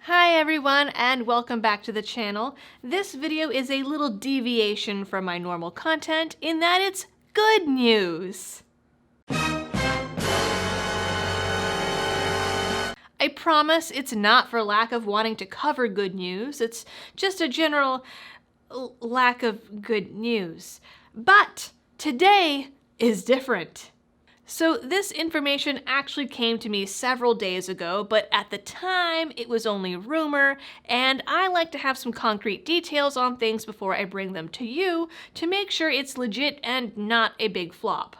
Hi everyone and welcome back to the channel. This video is a little deviation from my normal content in that it's good news. I promise it's not for lack of wanting to cover good news, it's just a general lack of good news. But today is different. So this information actually came to me several days ago, but at the time it was only rumor, and I like to have some concrete details on things before I bring them to you to make sure it's legit and not a big flop.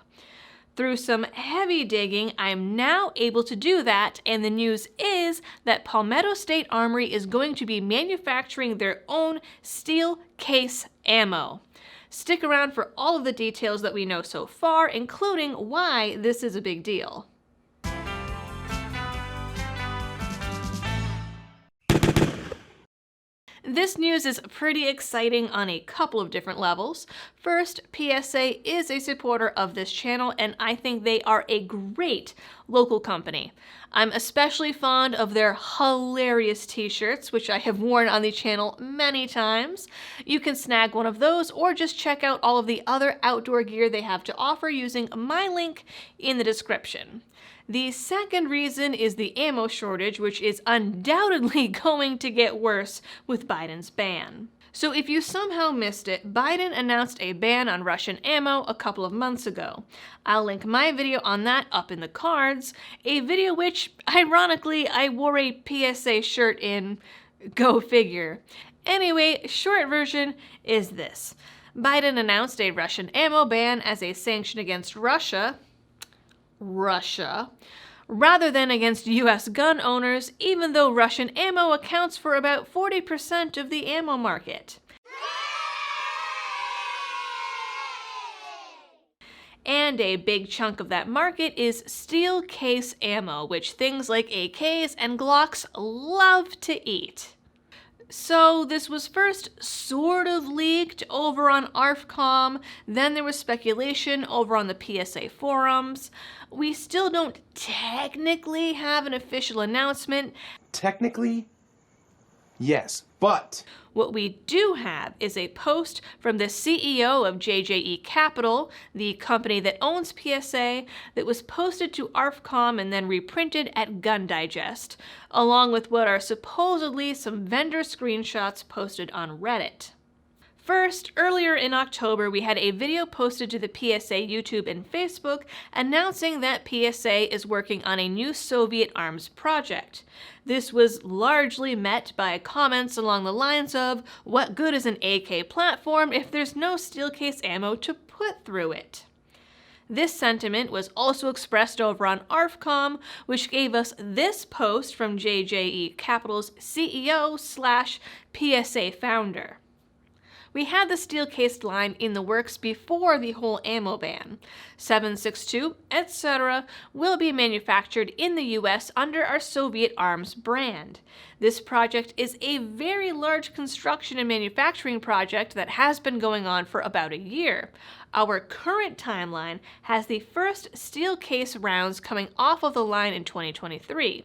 Through some heavy digging, I am now able to do that, and the news is that Palmetto State Armory is going to be manufacturing their own steel case ammo. Stick around for all of the details that we know so far, including why this is a big deal. This news is pretty exciting on a couple of different levels. First, PSA is a supporter of this channel, and I think they are a great local company. I'm especially fond of their hilarious t-shirts, which I have worn on the channel many times. You can snag one of those or just check out all of the other outdoor gear they have to offer using my link in the description. The second reason is the ammo shortage, which is undoubtedly going to get worse with Biden's ban. So if you somehow missed it, Biden announced a ban on Russian ammo a couple of months ago. I'll link my video on that up in the cards, a video which, ironically, I wore a PSA shirt in. Go figure. Anyway, short version is this. Biden announced a Russian ammo ban as a sanction against Russia, rather than against US gun owners, even though Russian ammo accounts for about 40% of the ammo market. And a big chunk of that market is steel case ammo, which things like AKs and Glocks love to eat. So this was first sort of leaked over on ARFCOM, then there was speculation over on the PSA forums. We still don't technically have an official announcement. Technically, yes, but What we do have is a post from the CEO of JJE Capital, the company that owns PSA, that was posted to ARFCOM and then reprinted at Gun Digest, along with what are supposedly some vendor screenshots posted on Reddit. First, earlier in October, we had a video posted to the PSA YouTube and Facebook announcing that PSA is working on a new Soviet arms project. This was largely met by comments along the lines of, what good is an AK platform if there's no steel case ammo to put through it? This sentiment was also expressed over on ARFCOM, which gave us this post from JJE Capital's CEO/PSA founder. We had the steel-cased line in the works before the whole ammo ban. 7.62, etc. will be manufactured in the US under our Soviet Arms brand. This project is a very large construction and manufacturing project that has been going on for about a year. Our current timeline has the first steel case rounds coming off of the line in 2023.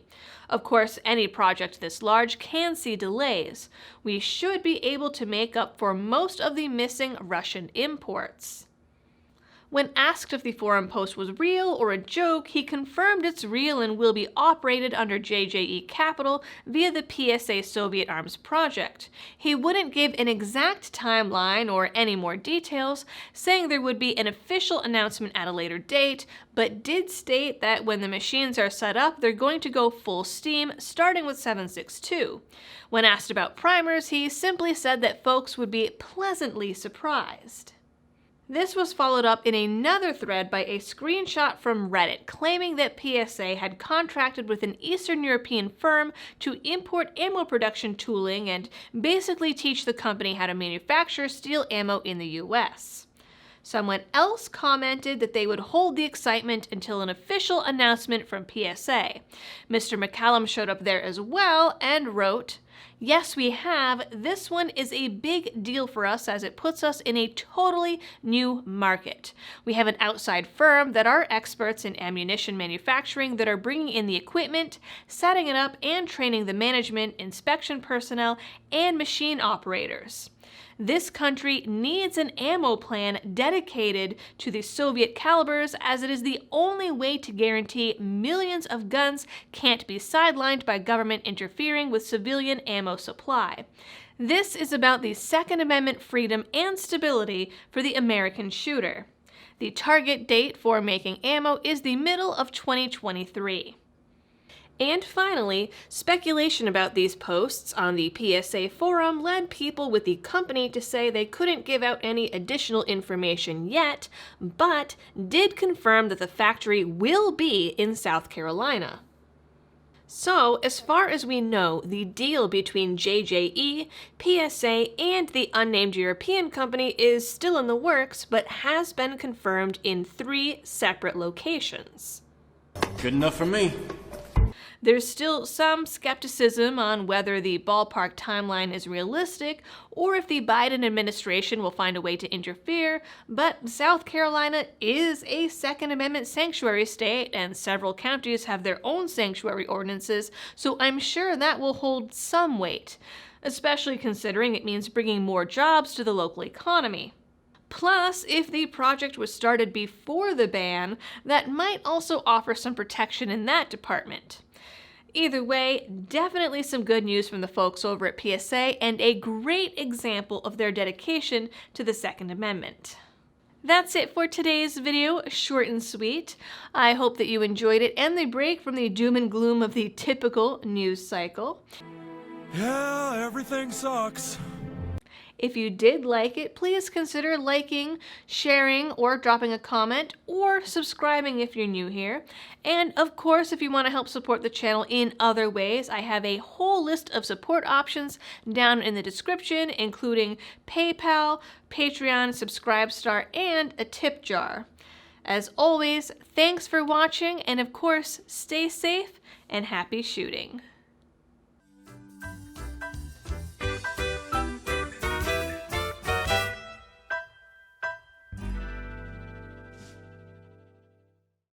Of course, any project this large can see delays. We should be able to make up for most of the missing Russian imports. When asked if the forum post was real or a joke, he confirmed it's real and will be operated under JJE Capital via the PSA Soviet Arms project. He wouldn't give an exact timeline or any more details, saying there would be an official announcement at a later date, but did state that when the machines are set up, they're going to go full steam, starting with 7.62. When asked about primers, he simply said that folks would be pleasantly surprised. This was followed up in another thread by a screenshot from Reddit claiming that PSA had contracted with an Eastern European firm to import ammo production tooling and basically teach the company how to manufacture steel ammo in the US. Someone else commented that they would hold the excitement until an official announcement from PSA. Mr. McCallum showed up there as well and wrote, "Yes, we have. This one is a big deal for us as it puts us in a totally new market. We have an outside firm that are experts in ammunition manufacturing that are bringing in the equipment, setting it up, and training the management, inspection personnel, and machine operators. This country needs an ammo plan dedicated to the Soviet calibers, as it is the only way to guarantee millions of guns can't be sidelined by government interfering with civilian ammo supply. This is about the Second Amendment freedom and stability for the American shooter. The target date for making ammo is the middle of 2023. And finally, speculation about these posts on the PSA forum led people with the company to say they couldn't give out any additional information yet, but did confirm that the factory will be in South Carolina. So, as far as we know, the deal between JJE, PSA, and the unnamed European company is still in the works, but has been confirmed in 3 separate locations. Good enough for me. There's still some skepticism on whether the ballpark timeline is realistic or if the Biden administration will find a way to interfere, but South Carolina is a Second Amendment sanctuary state and several counties have their own sanctuary ordinances, so I'm sure that will hold some weight, especially considering it means bringing more jobs to the local economy. Plus, if the project was started before the ban, that might also offer some protection in that department. Either way, definitely some good news from the folks over at PSA and a great example of their dedication to the Second Amendment. That's it for today's video, short and sweet. I hope that you enjoyed it and the break from the doom and gloom of the typical news cycle. Yeah, everything sucks. If you did like it, please consider liking, sharing, or dropping a comment, or subscribing if you're new here. And of course, if you want to help support the channel in other ways, I have a whole list of support options down in the description, including PayPal, Patreon, Subscribestar, and a tip jar. As always, thanks for watching, and of course, stay safe and happy shooting.